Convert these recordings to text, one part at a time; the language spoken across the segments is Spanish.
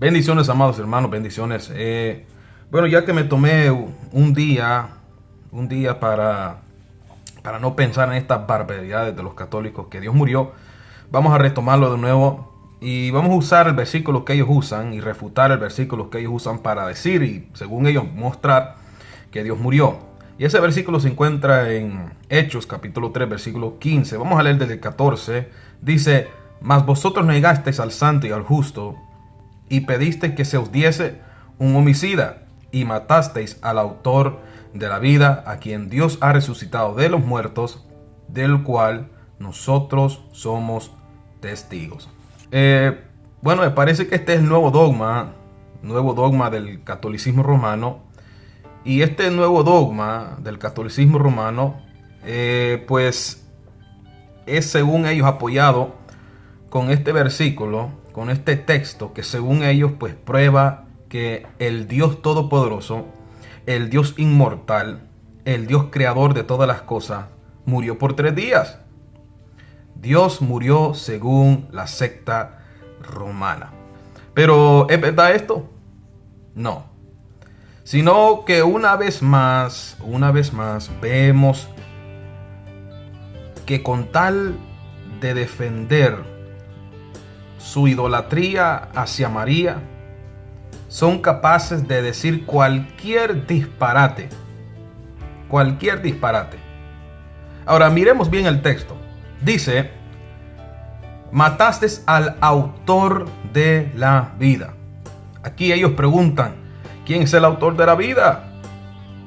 Bendiciones, amados hermanos, bendiciones. Bueno, ya que me tomé un día para no pensar en estas barbaridades de los católicos, que Dios murió, vamos a retomarlo de nuevo y vamos a usar el versículo que ellos usan y refutar el versículo que ellos usan para decir y, según ellos, mostrar que Dios murió. Y ese versículo se encuentra en Hechos, capítulo 3, versículo 15. Vamos a leer desde el 14. Dice: mas vosotros negasteis al santo y al justo, y pedisteis que se os diese un homicida, y matasteis al autor de la vida, a quien Dios ha resucitado de los muertos, del cual nosotros somos testigos. Bueno, me parece que este es el nuevo dogma del catolicismo romano. Y este nuevo dogma del catolicismo romano, pues es, según ellos, apoyado con este versículo, con este texto, que según ellos pues prueba que el Dios Todopoderoso, el Dios inmortal, el Dios creador de todas las cosas, murió por 3 días. Dios murió según la secta romana. Pero ¿es verdad esto? No. Sino que una vez más vemos que con tal de defender su idolatría hacia María, son capaces de decir cualquier disparate. Cualquier disparate. Ahora miremos bien el texto. Dice: mataste al autor de la vida. Aquí ellos preguntan: ¿quién es el autor de la vida?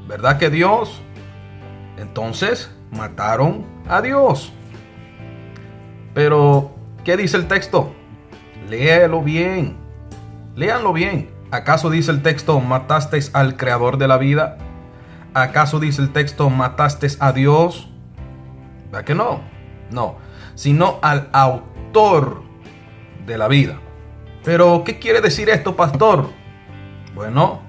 ¿Verdad que Dios? Entonces mataron a Dios. Pero ¿qué dice el texto? Léelo bien. Léanlo bien. ¿Acaso dice el texto matasteis al creador de la vida? ¿Acaso dice el texto matasteis a Dios? ¿Verdad que no? No, sino al autor de la vida. Pero ¿qué quiere decir esto, pastor? Bueno,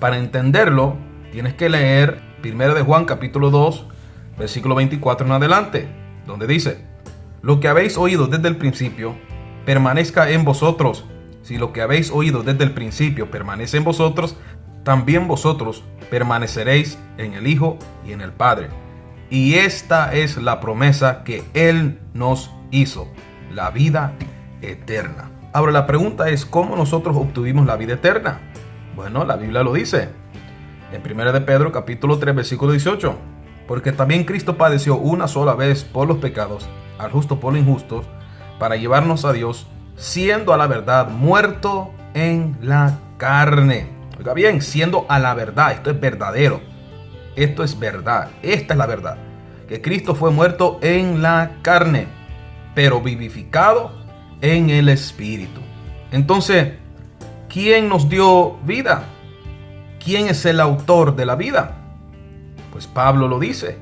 para entenderlo tienes que leer 1 de Juan capítulo 2, versículo 24 en adelante, donde dice: lo que habéis oído desde el principio permanezca en vosotros. Si lo que habéis oído desde el principio permanece en vosotros, también vosotros permaneceréis en el Hijo y en el Padre. Y esta es la promesa que Él nos hizo, la vida eterna. Ahora la pregunta es: ¿cómo nosotros obtuvimos la vida eterna? Bueno, la Biblia lo dice en 1 de Pedro capítulo 3 versículo 18. Porque también Cristo padeció una sola vez por los pecados, al justo por los injustos, para llevarnos a Dios, siendo a la verdad muerto en la carne. Oiga bien, siendo a la verdad. Esto es verdadero. Esto es verdad. Esta es la verdad. Que Cristo fue muerto en la carne, pero vivificado en el Espíritu. Entonces, ¿quién nos dio vida? ¿Quién es el autor de la vida? Pues Pablo lo dice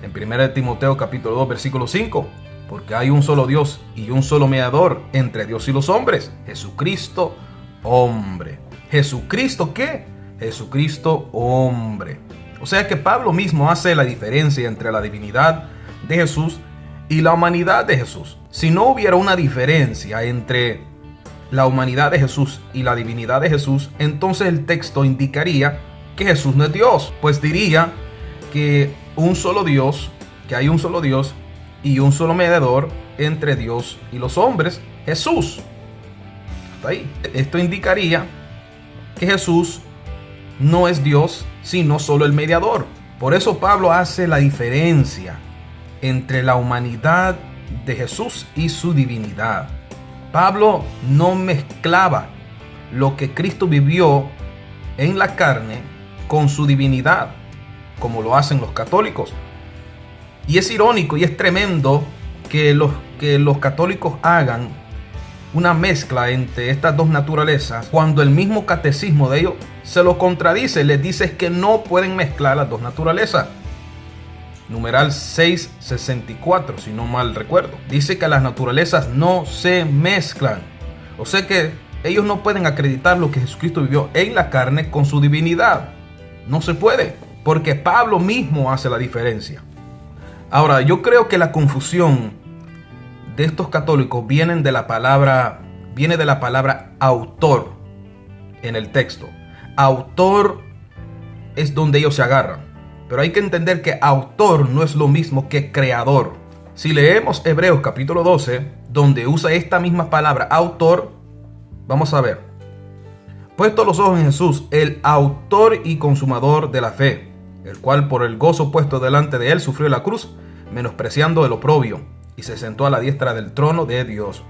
en 1 de Timoteo capítulo 2 versículo 5. Porque hay un solo Dios y un solo mediador entre Dios y los hombres, Jesucristo hombre. ¿Jesucristo qué? Jesucristo hombre. O sea que Pablo mismo hace la diferencia entre la divinidad de Jesús y la humanidad de Jesús. Si no hubiera una diferencia entre la humanidad de Jesús y la divinidad de Jesús, entonces el texto indicaría que Jesús no es Dios, pues diría que un solo Dios, que hay un solo Dios y un solo mediador entre Dios y los hombres, Jesús. Hasta ahí. Esto indicaría que Jesús no es Dios, sino solo el mediador. Por eso Pablo hace la diferencia entre la humanidad de Jesús y su divinidad. Pablo no mezclaba lo que Cristo vivió en la carne con su divinidad, como lo hacen los católicos. Y es irónico y es tremendo que los católicos hagan una mezcla entre estas dos naturalezas, cuando el mismo catecismo de ellos se lo contradice. Les dice que no pueden mezclar las dos naturalezas. Numeral 664, si no mal recuerdo. Dice que las naturalezas no se mezclan. O sea que ellos no pueden acreditar lo que Jesucristo vivió en la carne con su divinidad. No se puede, porque Pablo mismo hace la diferencia. Ahora, yo creo que la confusión de estos católicos viene de la palabra autor. en el texto. Autor es donde ellos se agarran. Pero hay que entender que autor no es lo mismo que creador. Si leemos Hebreos capítulo 12, donde usa esta misma palabra, autor, vamos a ver. Puesto los ojos en Jesús, el autor y consumador de la fe, el cual por el gozo puesto delante de él sufrió la cruz, menospreciando el oprobio, y se sentó a la diestra del trono de Dios.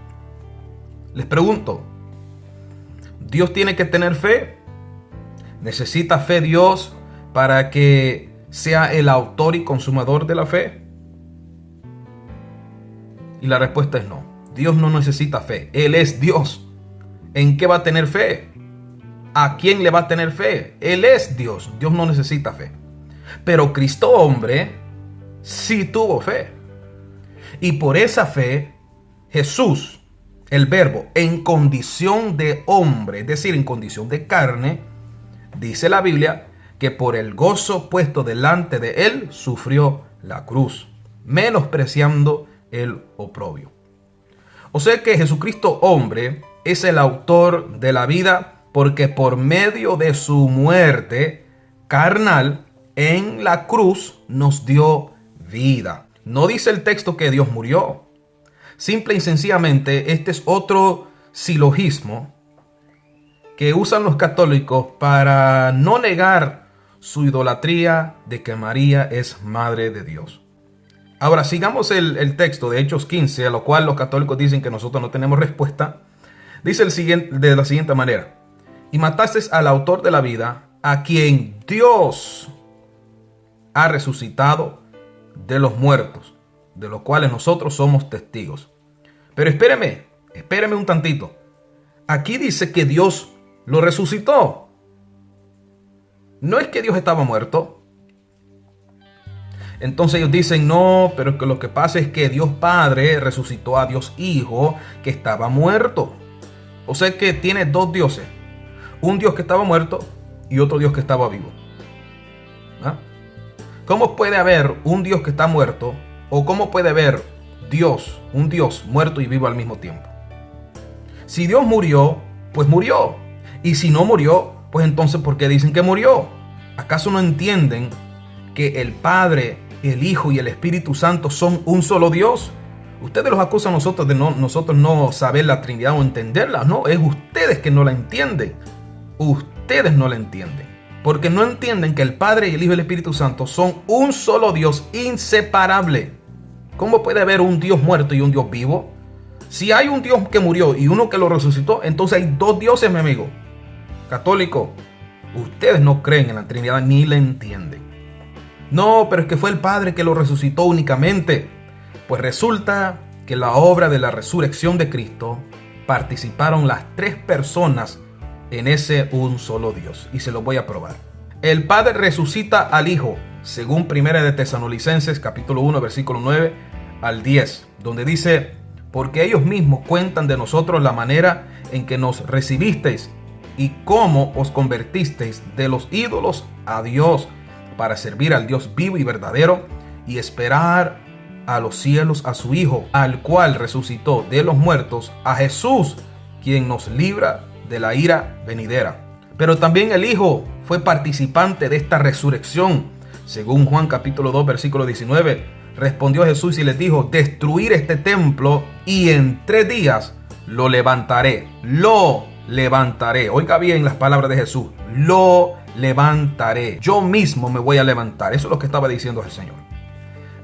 Les pregunto, ¿Dios tiene que tener fe? ¿Necesita fe Dios para que sea el autor y consumador de la fe? Y la respuesta es no. Dios no necesita fe. Él es Dios. ¿En qué va a tener fe? ¿A quién le va a tener fe? Él es Dios. Dios no necesita fe. Pero Cristo hombre sí tuvo fe. Y por esa fe, Jesús, el verbo, en condición de hombre, es decir, en condición de carne, dice la Biblia que por el gozo puesto delante de él sufrió la cruz, menospreciando el oprobio. O sea que Jesucristo hombre es el autor de la vida, porque por medio de su muerte carnal en la cruz nos dio vida. No dice el texto que Dios murió. Simple y sencillamente este es otro silogismo que usan los católicos para no negar su idolatría de que María es Madre de Dios. Ahora sigamos el texto de Hechos 15, a lo cual los católicos dicen que nosotros no tenemos respuesta. Dice de la siguiente manera: y matasteis al autor de la vida, a quien Dios ha resucitado de los muertos, de los cuales nosotros somos testigos. Pero espéreme un tantito. Aquí dice que Dios lo resucitó. No es que Dios estaba muerto. Entonces ellos dicen, no, pero que lo que pasa es que Dios Padre resucitó a Dios Hijo que estaba muerto. O sea que tiene dos dioses. Un Dios que estaba muerto y otro Dios que estaba vivo. ¿Ah? ¿Cómo puede haber un Dios que está muerto? ¿O cómo puede haber un Dios muerto y vivo al mismo tiempo? Si Dios murió, pues murió. Y si no murió, pues entonces ¿por qué dicen que murió? ¿Acaso no entienden que el Padre, el Hijo y el Espíritu Santo son un solo Dios? Ustedes los acusan a nosotros de nosotros no saber la Trinidad o entenderla. No, es ustedes que no la entienden. Ustedes no la entienden. Porque no entienden que el Padre y el Hijo y el Espíritu Santo son un solo Dios inseparable. ¿Cómo puede haber un Dios muerto y un Dios vivo? Si hay un Dios que murió y uno que lo resucitó, entonces hay dos dioses, mi amigo. Católico, ustedes no creen en la Trinidad ni la entienden. No, pero es que fue el Padre que lo resucitó únicamente. Pues resulta que en la obra de la resurrección de Cristo participaron las tres personas en ese un solo Dios. Y se lo voy a probar. El Padre resucita al Hijo, según 1 de Tesalonicenses capítulo 1, versículo 9 al 10, donde dice: porque ellos mismos cuentan de nosotros la manera en que nos recibisteis y cómo os convertisteis de los ídolos a Dios, para servir al Dios vivo y verdadero y esperar a los cielos a su Hijo, al cual resucitó de los muertos, a Jesús, quien nos libra de la ira venidera. Pero también el Hijo fue participante de esta resurrección. Según Juan capítulo 2 versículo 19, respondió Jesús y les dijo: destruir este templo y en 3 días lo levantaré. Lo levantaré. Oiga bien las palabras de Jesús. Lo levantaré. Yo mismo me voy a levantar. Eso es lo que estaba diciendo el Señor.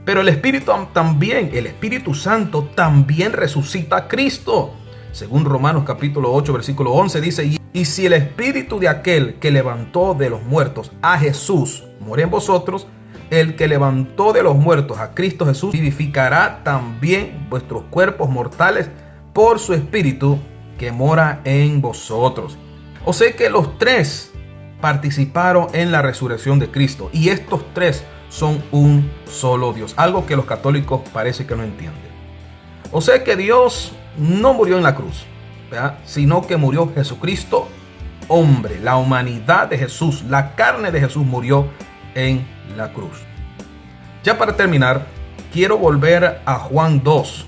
Pero el Espíritu Santo también resucita a Cristo. Según Romanos capítulo 8 versículo 11 dice: y si el Espíritu de aquel que levantó de los muertos a Jesús mora en vosotros, el que levantó de los muertos a Cristo Jesús vivificará también vuestros cuerpos mortales por su Espíritu que mora en vosotros. O sea que los tres participaron en la resurrección de Cristo, y estos tres son un solo Dios, algo que los católicos parece que no entienden. O sea que Dios no murió en la cruz, ¿verdad?, sino que murió Jesucristo hombre. La humanidad de Jesús, la carne de Jesús murió en la cruz. Ya para terminar, quiero volver a Juan 2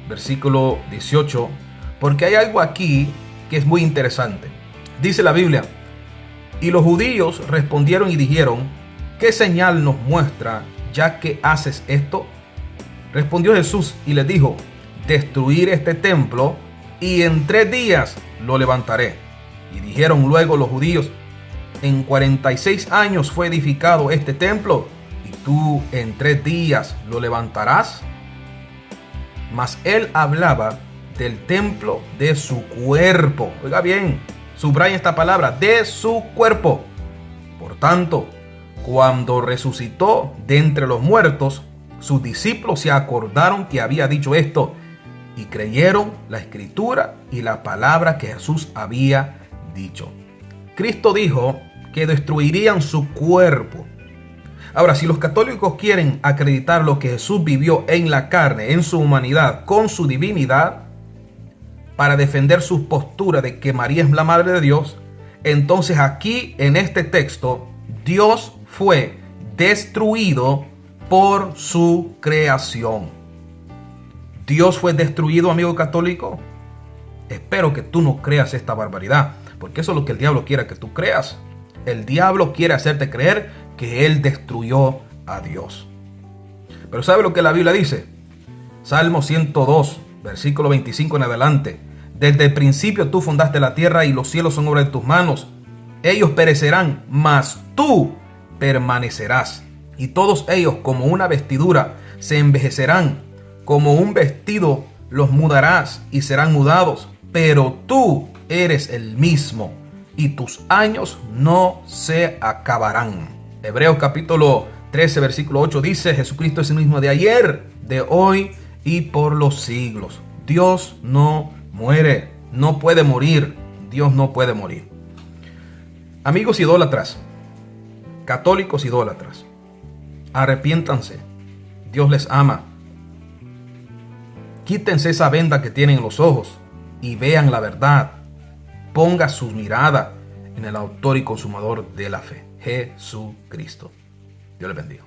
versículo 18, porque hay algo aquí que es muy interesante. Dice la Biblia: y los judíos respondieron y dijeron: ¿qué señal nos muestra ya que haces esto? Respondió Jesús y les dijo: destruir este templo y en 3 días lo levantaré. Y dijeron luego los judíos: en 46 años fue edificado este templo, y tú en 3 días lo levantarás. Mas él hablaba del templo de su cuerpo. Oiga bien, subraya esta palabra: de su cuerpo. Por tanto, cuando resucitó de entre los muertos, sus discípulos se acordaron que había dicho esto, y creyeron la escritura y la palabra que Jesús había dicho. Cristo dijo que destruirían su cuerpo. Ahora, si los católicos quieren acreditar lo que Jesús vivió en la carne, en su humanidad, con su divinidad, para defender su postura de que María es la Madre de Dios, entonces aquí en este texto, Dios fue destruido por su creación. Dios fue destruido, amigo católico. Espero que tú no creas esta barbaridad, porque eso es lo que el diablo quiere que tú creas. El diablo quiere hacerte creer que él destruyó a Dios. Pero ¿sabe lo que la Biblia dice? Salmo 102, versículo 25 en adelante: desde el principio tú fundaste la tierra y los cielos son obra de tus manos. Ellos perecerán, mas tú permanecerás. Y todos ellos como una vestidura se envejecerán. Como un vestido los mudarás y serán mudados. Pero tú eres el mismo y tus años no se acabarán. Hebreos capítulo 13 versículo 8 dice: Jesucristo es el mismo de ayer, de hoy y por los siglos. Dios no muere, no puede morir. Dios no puede morir. Amigos idólatras, católicos idólatras, arrepiéntanse. Dios les ama. Quítense esa venda que tienen en los ojos y vean la verdad. Ponga su mirada en el autor y consumador de la fe, Jesucristo. Dios les bendiga.